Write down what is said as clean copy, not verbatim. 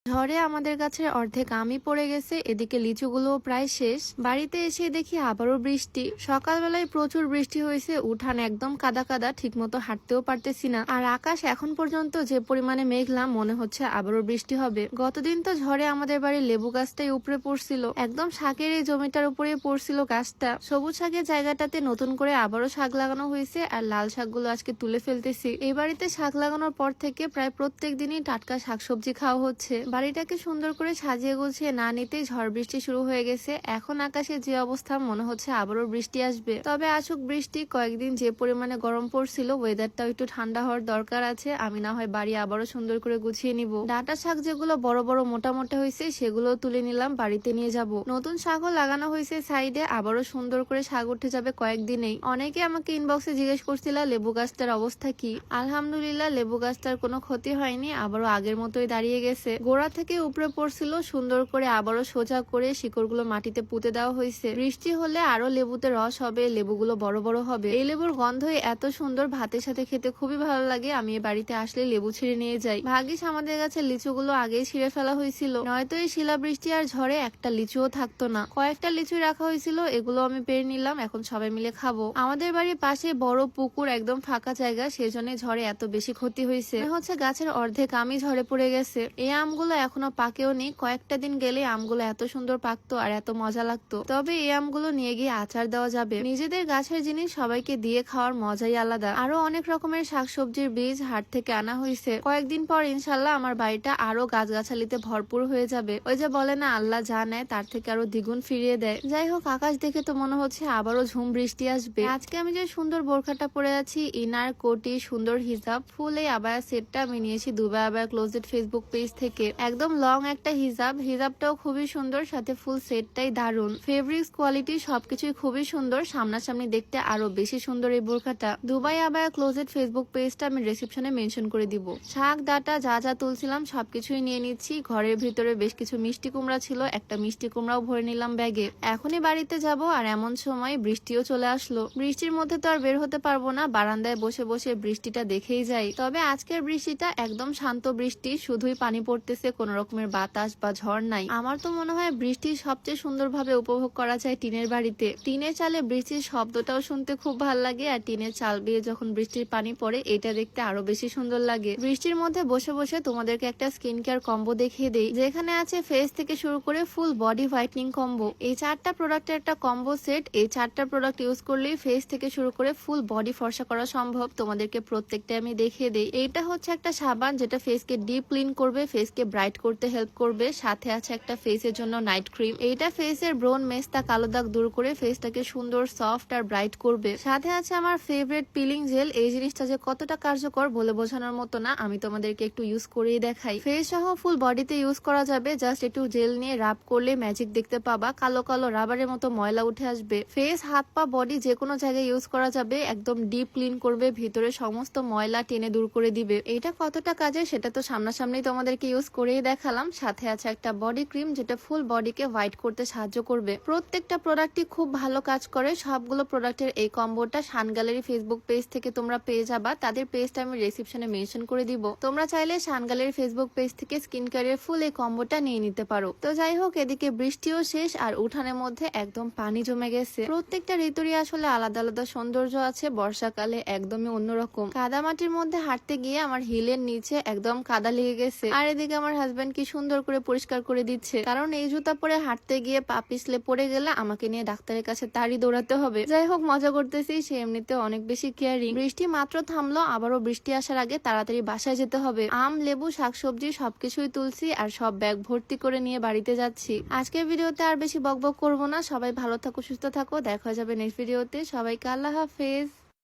ঝড়ে আমাদের গাছের অর্ধেক আমই পড়ে গেছে, এদিকে লিচুগুলোও প্রায় শেষ। বাড়িতে এসে দেখি আবারও বৃষ্টি। সকালবেলায় প্রচুর বৃষ্টি হয়েছে, উঠান একদম কাদা কাদা, ঠিক মতো হাঁটতেও পারতেছি না। আর আকাশ এখন পর্যন্ত যে পরিমাণে মেঘলা, মনে হচ্ছে আবারও বৃষ্টি হবে। গতদিন তো ঝড়ে আমাদের বাড়ির লেবু গাছটাই উপরে পড়ছিল, একদম শাকের এই জমিটার উপরে পড়ছিল গাছটা। সবুজ শাকের জায়গাটাতে নতুন করে আবারও শাক লাগানো হয়েছে, আর লাল শাকগুলো আজকে তুলে ফেলতেছি। এই বাড়িতে শাক লাগানোর পর থেকে প্রায় প্রত্যেক দিনই টাটকা শাকসবজি খাওয়া হচ্ছে। বাড়িটাকে সুন্দর করে সাজিয়ে গুছিয়ে না নিতেই ঝড় বৃষ্টি শুরু হয়ে গেছে। এখন আকাশে যে অবস্থা, মনে হচ্ছে আবারও বৃষ্টি আসবে। তবে আসুক বৃষ্টি, কয়েকদিন যে পরিমাণে গরম পড়ছিল, ওয়েদারটাও একটু ঠান্ডা হওয়ার দরকার আছে। আমি না হয় বাড়ি আবারও সুন্দর করে গুছিয়ে নিব। ডাঁটা শাক যেগুলো বড় বড় মোটা মোটা হয়েছে, সেগুলো তুলে নিলাম, বাড়িতে নিয়ে যাব। নতুন শাকও লাগানো হয়েছে সাইডে, আবারও সুন্দর করে শাক উঠে যাবে কয়েকদিনেই। অনেকে আমাকে ইনবক্সে জিজ্ঞেস করছিল লেবু গাছটার অবস্থা কি। আলহামদুলিল্লাহ, লেবু গাছটার কোনো ক্ষতি হয়নি, আবারও আগের মতোই দাঁড়িয়ে গেছে। গোড়া থেকে উপরে পড়ছিল, সুন্দর করে আবারও সোজা করে শিকড়গুলো মাটিতে পুঁতে দেওয়া হয়েছে। বৃষ্টি হলে আরো লেবুতে রস হবে, লেবুগুলো বড় বড় হবে। এই লেবুর গন্ধই এত সুন্দর, ভাতের সাথে খেতে খুবই ভালো লাগে। আমি এই বাড়িতে আসলে লেবু ছিঁড়ে নিয়ে যাই। ভাগ্যিস আমাদের গাছের লিচুগুলো আগেই ছিঁড়ে ফেলা হয়েছিল, নয়তো এই শিলাবৃষ্টি আর ঝড়ে একটা লিচুও থাকতো না। কয়েকটা লিচু রাখা হয়েছিল, এগুলো আমি পেরে নিলাম, এখন সবাই মিলে খাবো। আমাদের বাড়ির পাশে বড় পুকুর, একদম ফাঁকা জায়গা, সেজন্য ঝড়ে এত বেশি ক্ষতি হয়েছে। হচ্ছে গাছের অর্ধেক আমই ঝরে পড়ে গেছে। এই আমগুলো এখনো পাকেও নি, কয়েকটা দিন গেলে আমগুলো এত সুন্দর পাকতো আর এত মজা লাগতো। তবে এই আমগুলো নিয়ে গিয়ে আচার দেওয়া যাবে। নিজেদের গাছের জিনিস সবাইকে দিয়ে খাওয়ার মজাই আলাদা। আরো অনেক রকমের শাকসবজির বীজ হাট থেকে আনা হয়েছে। কয়েকদিন পর ইনশাল্লাহ আমার বাড়িটা আরো গাছগাছালিতে ভরপুর হয়ে যাবে। ওই যে বলে না, আল্লাহ যা নেয় তার থেকে আরো দ্বিগুণ ফিরিয়ে দেয়। যাই হোক, আকাশ দেখে তো মনে হচ্ছে আবারও ঝুম বৃষ্টি আসবে। আজকে আমি যে সুন্দর বোরখাটা পরে আছি, ইনার কোটি, সুন্দর হিজাব, ফুল এই আবায়া সেটটা আমি নিয়েছি Dubai abaya closet Facebook page থেকে। একদম লং একটা হিজাবটাও খুবই সুন্দর, সাথে ফুল সেটটাই দারুন। ফেব্রিক্স কোয়ালিটি সবকিছুই খুবই সুন্দর, সামনাসামনি দেখতে আরো বেশি সুন্দর এই বোরখাটা। দুবাই আবায়া ক্লোজেট ফেসবুক পেজটা আমি ডেসক্রিপশনে মেনশন করে দিব। শাক ডাটা যা যা তুলছিলাম সবকিছুই নিয়ে নিচ্ছি। ঘরের ভিতরে বেশ কিছু মিষ্টি কুমড়া ছিল, একটা মিষ্টি কুমড়াও ভরে নিলাম ব্যাগে। এখনই বাড়িতে যাব, আর এমন সময় বৃষ্টিও চলে আসলো। বৃষ্টির মধ্যে তো আর বের হতে পারবো না, বারান্দায় বসে বসে বৃষ্টিটা দেখেই যাই। তবে আজকের বৃষ্টিটা একদম শান্ত বৃষ্টি, শুধুই পানি পড়তেছে, কোন রকমের বাতাস বা ঝড় নাই। আমার তো মনে হয় বৃষ্টি সবচেয়ে সুন্দরভাবে উপভোগ করা যায় টিনের বাড়িতে। টিনের চালে বৃষ্টির শব্দটাও শুনতে খুব ভালো লাগে, আর টিনের চাল বেয়ে যখন বৃষ্টির পানি পড়ে, এটা দেখতে আরো বেশি সুন্দর লাগে। বৃষ্টির মধ্যে বসে বসে তোমাদেরকে একটা স্কিন কেয়ার কম্বো দেখিয়ে দেই, যেখানে আছে ফেস থেকে শুরু করে ফুল বডি হোয়াইটনিং কম্বো। এই 4টা প্রোডাক্টের একটা কম্বো সেট। এই 4টা প্রোডাক্ট ইউজ করলেই ফেস থেকে শুরু করে ফুল বডি ফর্সা করা সম্ভব। তোমাদেরকে প্রত্যেকটা আমি দেখিয়ে দেই। এইটা হচ্ছে একটা সাবান, যেটা ফেসকে ডিপ ক্লিন করবে, ফেসকে ব্রাইট করতে হেল্প করবে। সাথে আছে একটা ফেসের জন্য নাইট ক্রিম। এইটা ফেসের ব্রোন, মেস্তা, কালো দাগ দূর করে ফেসটাকে সুন্দর, সফট আর ব্রাইট করবে। সাথে আছে আমার ফেভারিট পিলিং জেল। এই জিনিসটা যে কতটা কার্যকর বলে বোঝানোর মতো না, আমি তোমাদেরকে একটু ইউজ করেই দেখাই। ফেস সহ ফুল বডিতে ইউজ করা যাবে। জাস্ট একটু জেল নিয়ে রাব করলে ম্যাজিক দেখতে পাবা, কালো কালো রাবারের মতো ময়লা উঠে আসবে। ফেস, হাত পা, বডি যে কোনো জায়গায় ইউজ করা যাবে। একদম ডিপ ক্লিন করবে, ভিতরে সমস্ত ময়লা টেনে দূর করে দিবে। এটা কতটা কাজে সেটা তো সামনাসামনি তোমাদেরকে ইউজ করেই দেখালাম। সাথে আছে একটা বডি ক্রিম, যেটা ফুল বডিকে হোয়াইট করতে সাহায্য করবে। প্রত্যেকটা প্রোডাক্টই খুব ভালো কাজ করে। সবগুলো প্রোডাক্টের এই কম্বোটা শান গ্যালারি ফেসবুক পেজ থেকে তোমরা পেয়ে যাবা। তাদের পেজটা আমি ডেসক্রিপশনে মেনশন করে দিব। তোমরা চাইলে শান গ্যালারি ফেসবুক পেজ থেকে স্কিন কেয়ারের ফুল এই কম্বোটা নিয়ে নিতে পারো। তো যাই হোক, এদিকে বৃষ্টিও শেষ, আর উঠানের মধ্যে একদম পানি জমে গেছে। প্রত্যেকটা ঋতুরই আসলে আলাদা আলাদা সৌন্দর্য আছে। বর্ষাকালে একদমই অন্যরকম। কাদা মাটির মধ্যে হাঁটতে গিয়ে আমার হিলের নিচে একদম কাদা লেগে গেছে, আর এদিকে আমার হাজবেন্ড কি সুন্দর করে পরিষ্কার করে দিচ্ছে। কারণ এই জুতা পরে হাঁটতে গিয়ে পা পিছলে পড়ে গেলে আমাকে নিয়ে ডাক্তারের কাছে তাড়ি দৌড়াতে হবে। যাই হোক, মজা করতেছি, সে এমনিতে অনেক বেশি কেয়ারিং। বৃষ্টি মাত্র থামলো, আবারও বৃষ্টি আসার আগে তাড়াতাড়ি বাসায় যেতে হবে। আম, লেবু, শাকসবজি সবকিছুই তুলছি, আর সব ব্যাগ ভর্তি করে নিয়ে বাড়িতে যাচ্ছি। আজকের ভিডিওতে আর বেশি বকবক করবো না। সবাই ভালো থাকো, সুস্থ থাকো, দেখা যাবে নেক্সট ভিডিওতে। সবাইকে আল্লাহ হাফেজ।